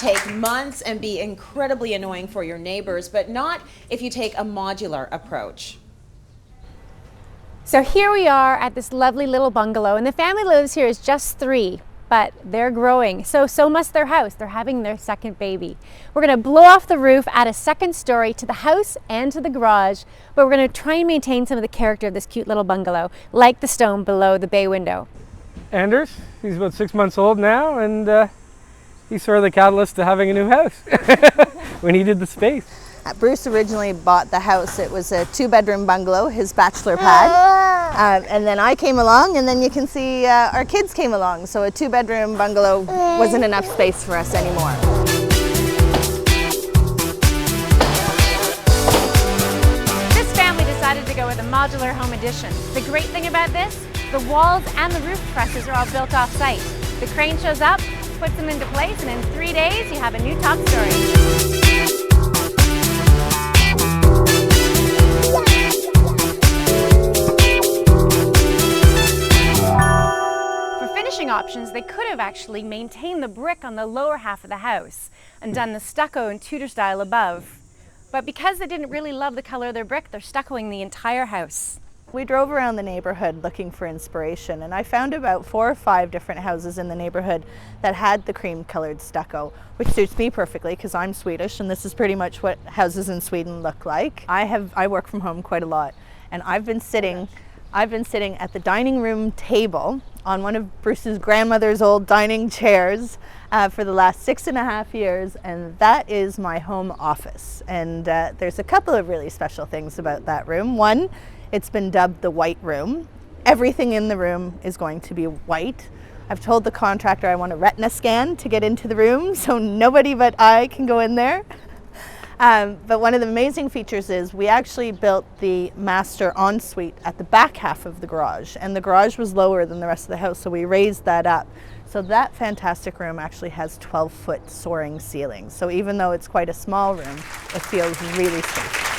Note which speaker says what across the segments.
Speaker 1: take months and be incredibly annoying for your neighbors, but not if you take a modular approach.
Speaker 2: So here we are at this lovely little bungalow, and the family lives here is just 3, but they're growing. So must their house. They're having their second baby. We're gonna blow off the roof, add a second story to the house and to the garage, but we're gonna try and maintain some of the character of this cute little bungalow, like the stone below the bay window.
Speaker 3: Anders, he's about 6 months old now, and he's sort of the catalyst to having a new house. We needed the space.
Speaker 4: Bruce originally bought the house. It was a 2-bedroom bungalow, his bachelor pad. And then I came along, and then you can see our kids came along. So a 2-bedroom bungalow wasn't enough space for us anymore.
Speaker 2: This family decided to go with a modular home addition. The great thing about this, the walls and the roof trusses are all built off-site. The crane shows up, puts them into place, and in 3 days you have a new top story. Options, they could have actually maintained the brick on the lower half of the house and done the stucco and Tudor style above. But because they didn't really love the color of their brick, they're stuccoing the entire house.
Speaker 4: We drove around the neighborhood looking for inspiration, and I found about 4 or 5 different houses in the neighborhood that had the cream colored stucco, which suits me perfectly because I'm Swedish, and this is pretty much what houses in Sweden look like. I work from home quite a lot, and I've been sitting at the dining room table on one of Bruce's grandmother's old dining chairs for the last 6.5 years, and that is my home office. And there's a couple of really special things about that room. One, it's been dubbed the white room. Everything in the room is going to be white. I've told the contractor I want a retina scan to get into the room, so nobody but I can go in there. But one of the amazing features is we actually built the master ensuite at the back half of the garage, and the garage was lower than the rest of the house, so we raised that up. So that fantastic room actually has 12-foot soaring ceilings. So even though it's quite a small room, it feels really spacious.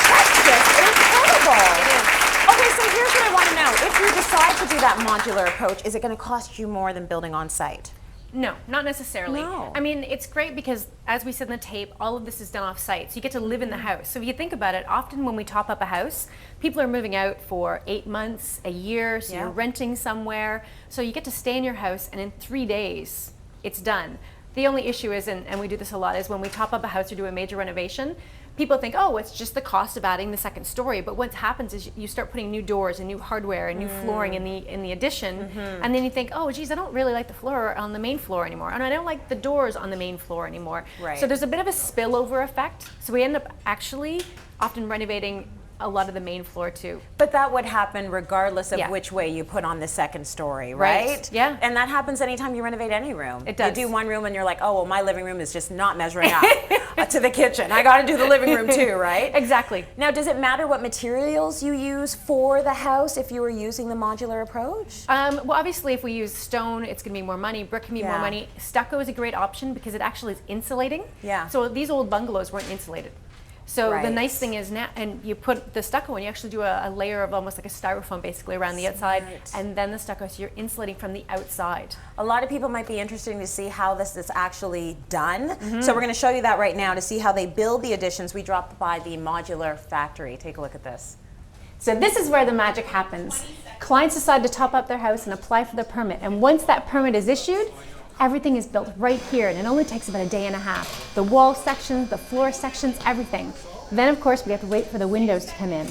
Speaker 1: That's just incredible. It is. Okay, so here's what I want to know. If you decide to do that modular approach, is it going to cost you more than building on site?
Speaker 2: No, not necessarily.
Speaker 1: No.
Speaker 2: I mean, it's great because, as we said in the tape, all of this is done off-site, so you get to live in the house. So if you think about it, often when we top up a house, people are moving out for 8 months, a year, so you're renting somewhere. So you get to stay in your house, and in 3 days, it's done. The only issue is, and we do this a lot, is when we top up a house or do a major renovation, people think, oh, it's just the cost of adding the second story. But what happens is you start putting new doors and new hardware and new flooring in the addition, and then you think, oh, geez, I don't really like the floor on the main floor anymore, and I don't like the doors on the main floor anymore.
Speaker 1: Right.
Speaker 2: So there's a bit of a spillover effect. So we end up actually often renovating a lot of the main floor too.
Speaker 1: But that would happen regardless of
Speaker 2: Yeah.
Speaker 1: which way you put on the second story, right?
Speaker 2: Yeah.
Speaker 1: And that happens anytime you renovate any room.
Speaker 2: It does.
Speaker 1: You do one room and you're like, oh, well, my living room is just not measuring up to the kitchen. I got to do the living room too, right?
Speaker 2: Exactly.
Speaker 1: Now, does it matter what materials you use for the house if you were using the modular approach?
Speaker 2: Well, obviously, if we use stone, it's going to be more money. Brick can be more money. Stucco is a great option because it actually is insulating.
Speaker 1: Yeah.
Speaker 2: So these old bungalows weren't insulated. So the
Speaker 1: Right.
Speaker 2: nice thing is now, and you put the stucco and you actually do a layer of almost like a styrofoam basically around the outside, and then the stucco, so you're insulating from the outside.
Speaker 1: A lot of people might be interested to see how this is actually done. So we're going to show you that right now to see how they build the additions. We dropped by the modular factory. Take a look at this.
Speaker 2: So this is where the magic happens. Clients decide to top up their house and apply for the permit, and once that permit is issued, everything is built right here, and it only takes about a day and a half. The wall sections, the floor sections, everything. Then, of course, we have to wait for the windows to come in.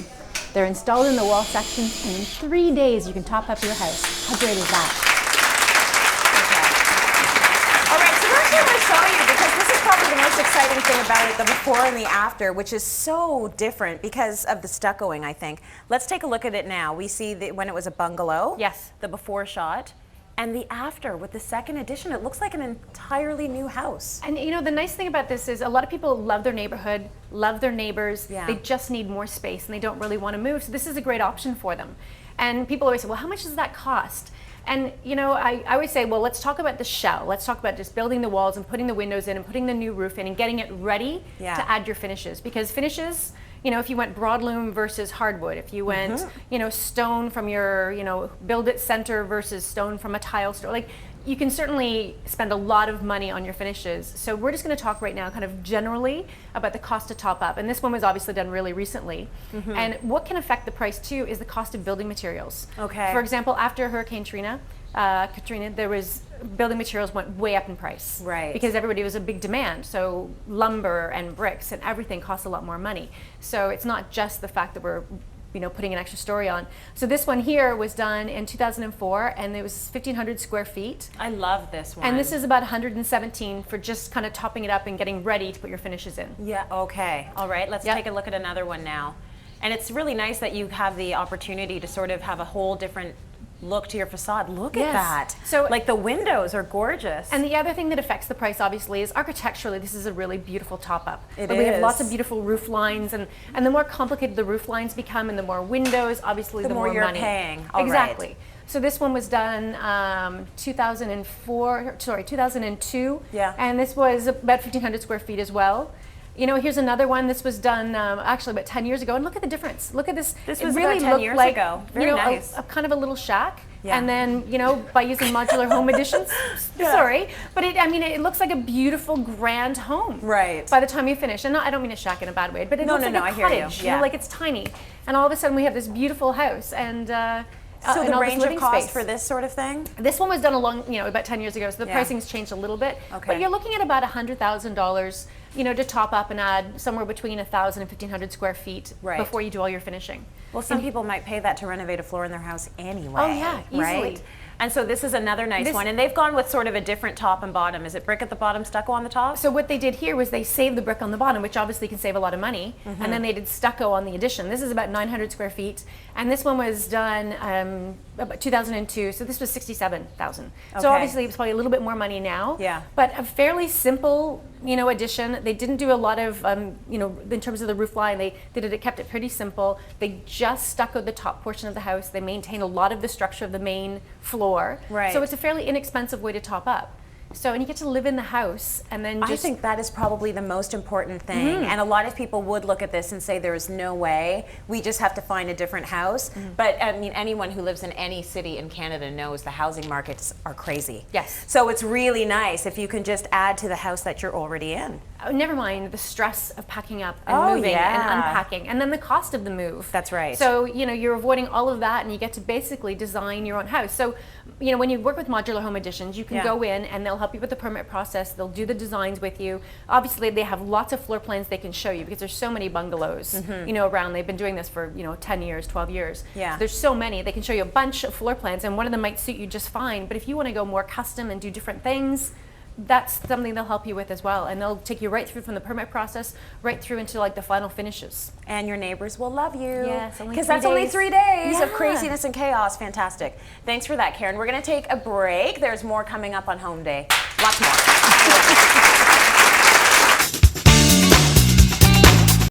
Speaker 2: They're installed in the wall sections, and in 3 days, you can top up your house. How great is that?
Speaker 1: All right, so we're actually going to show you, because this is probably the most exciting thing about it, the before and the after, which is so different because of the stuccoing, I think. Let's take a look at it now. We see that when it was a bungalow,
Speaker 2: Yes.
Speaker 1: the before shot, and the after with the second edition. It looks like an entirely new house.
Speaker 2: And you know, the nice thing about this is a lot of people love their neighborhood, love their neighbors.
Speaker 1: Yeah.
Speaker 2: They just need more space and they don't really want to move. So this is a great option for them. And people always say, well, how much does that cost? And you know, I always say, well, let's talk about the shell. Let's talk about just building the walls and putting the windows in and putting the new roof in and getting it ready to add your finishes. Because finishes, you know, if you went broadloom versus hardwood, if you went, you know, stone from your, you know, build it center versus stone from a tile store, like you can certainly spend a lot of money on your finishes. So we're just going to talk right now kind of generally about the cost to top up. And this one was obviously done really recently. And what can affect the price too is the cost of building materials.
Speaker 1: Okay.
Speaker 2: For example, after Hurricane Katrina, there was building materials went way up in price.
Speaker 1: Right.
Speaker 2: Because everybody was a big demand. So lumber and bricks and everything costs a lot more money. So it's not just the fact that we're putting an extra story on. So this one here was done in 2004, and it was 1,500 square feet.
Speaker 1: I love this one.
Speaker 2: And this is about 117 for just kind of topping it up and getting ready to put your finishes in.
Speaker 1: Yeah, okay. All right, let's
Speaker 2: Yep.
Speaker 1: take a look at another one now. And it's really nice that you have the opportunity to sort of have a whole different look to your facade. Look at
Speaker 2: Yes.
Speaker 1: that.
Speaker 2: So-
Speaker 1: like the windows are gorgeous.
Speaker 2: And the other thing that affects the price, obviously, is architecturally, this is a really beautiful top-up.
Speaker 1: It
Speaker 2: We have lots
Speaker 1: is.
Speaker 2: of beautiful roof lines, and the more complicated the roof lines become and the more windows, obviously, the
Speaker 1: more you're
Speaker 2: money.
Speaker 1: paying. All right.
Speaker 2: Exactly. So this one was done 2002.
Speaker 1: Yeah.
Speaker 2: And this was about 1,500 square feet as well. Here's another one. This was done actually about 10 years ago, and look at the difference. Look at this.
Speaker 1: This
Speaker 2: It
Speaker 1: was
Speaker 2: really
Speaker 1: about 10
Speaker 2: looked
Speaker 1: years
Speaker 2: like,
Speaker 1: ago. Very nice.
Speaker 2: a kind of a little shack.
Speaker 1: Yeah.
Speaker 2: And then, by using modular home additions, sorry, but it looks like a beautiful grand home.
Speaker 1: Right.
Speaker 2: By the time you finish. And I don't mean a shack in a bad way, but it
Speaker 1: No,
Speaker 2: looks
Speaker 1: no,
Speaker 2: like
Speaker 1: no,
Speaker 2: a
Speaker 1: I hear you.
Speaker 2: cottage.
Speaker 1: Yeah.
Speaker 2: Like it's tiny. And all of a sudden we have this beautiful house and
Speaker 1: so
Speaker 2: and
Speaker 1: the
Speaker 2: all this
Speaker 1: range of
Speaker 2: living
Speaker 1: cost
Speaker 2: space.
Speaker 1: for this sort of thing?
Speaker 2: This one was done about 10 years ago, so the
Speaker 1: Yeah.
Speaker 2: pricing's changed a little bit.
Speaker 1: Okay.
Speaker 2: But you're looking at about $100,000, to top up and add somewhere between 1,000 and 1,500 square feet
Speaker 1: Right.
Speaker 2: before you do all your finishing.
Speaker 1: Well, some people might pay that to renovate a floor in their house anyway.
Speaker 2: Oh, yeah, easily.
Speaker 1: Right? And so this is another nice
Speaker 2: This-
Speaker 1: one. And they've gone with sort of a different top and bottom. Is it brick at the bottom, stucco on the top?
Speaker 2: So what they did here was they saved the brick on the bottom, which obviously can save a lot of money, and then they did stucco on the addition. This is about 900 square feet, and this one was done about 2002, so this was 67,000. So
Speaker 1: Okay.
Speaker 2: obviously it's probably a little bit more money now,
Speaker 1: Yeah.
Speaker 2: but a fairly simple, addition. They didn't do a lot of, in terms of the roof line, they kept it pretty simple. They just stuccoed the top portion of the house. They maintained a lot of the structure of the main floor.
Speaker 1: Right.
Speaker 2: So it's a fairly inexpensive way to top up. So, and you get to live in the house and then just...
Speaker 1: I think that is probably the most important thing. And a lot of people would look at this and say there is no way. We just have to find a different house. But anyone who lives in any city in Canada knows the housing markets are crazy.
Speaker 2: Yes.
Speaker 1: So it's really nice if you can just add to the house that you're already in.
Speaker 2: Never mind the stress of packing up and
Speaker 1: Oh,
Speaker 2: moving
Speaker 1: yeah.
Speaker 2: and unpacking, and then the cost of the move.
Speaker 1: That's right.
Speaker 2: So, you're avoiding all of that, and you get to basically design your own house. So, when you work with modular home additions, you can
Speaker 1: Yeah.
Speaker 2: go in and they'll help you with the permit process. They'll do the designs with you. Obviously, they have lots of floor plans they can show you because there's so many bungalows, around. They've been doing this for, 10 years, 12 years.
Speaker 1: Yeah.
Speaker 2: So there's so many. They can show you a bunch of floor plans, and one of them might suit you just fine. But if you want to go more custom and do different things, that's something they'll help you with as well, and they'll take you right through from the permit process right through into like the final finishes.
Speaker 1: And your neighbors will love you.
Speaker 2: Yes, only
Speaker 1: because
Speaker 2: 3
Speaker 1: that's only
Speaker 2: days.
Speaker 1: 3 days of
Speaker 2: Yeah.
Speaker 1: craziness and chaos. Fantastic. Thanks for that, Karen. We're going to take a break. There's more coming up on Home Day. Lots more.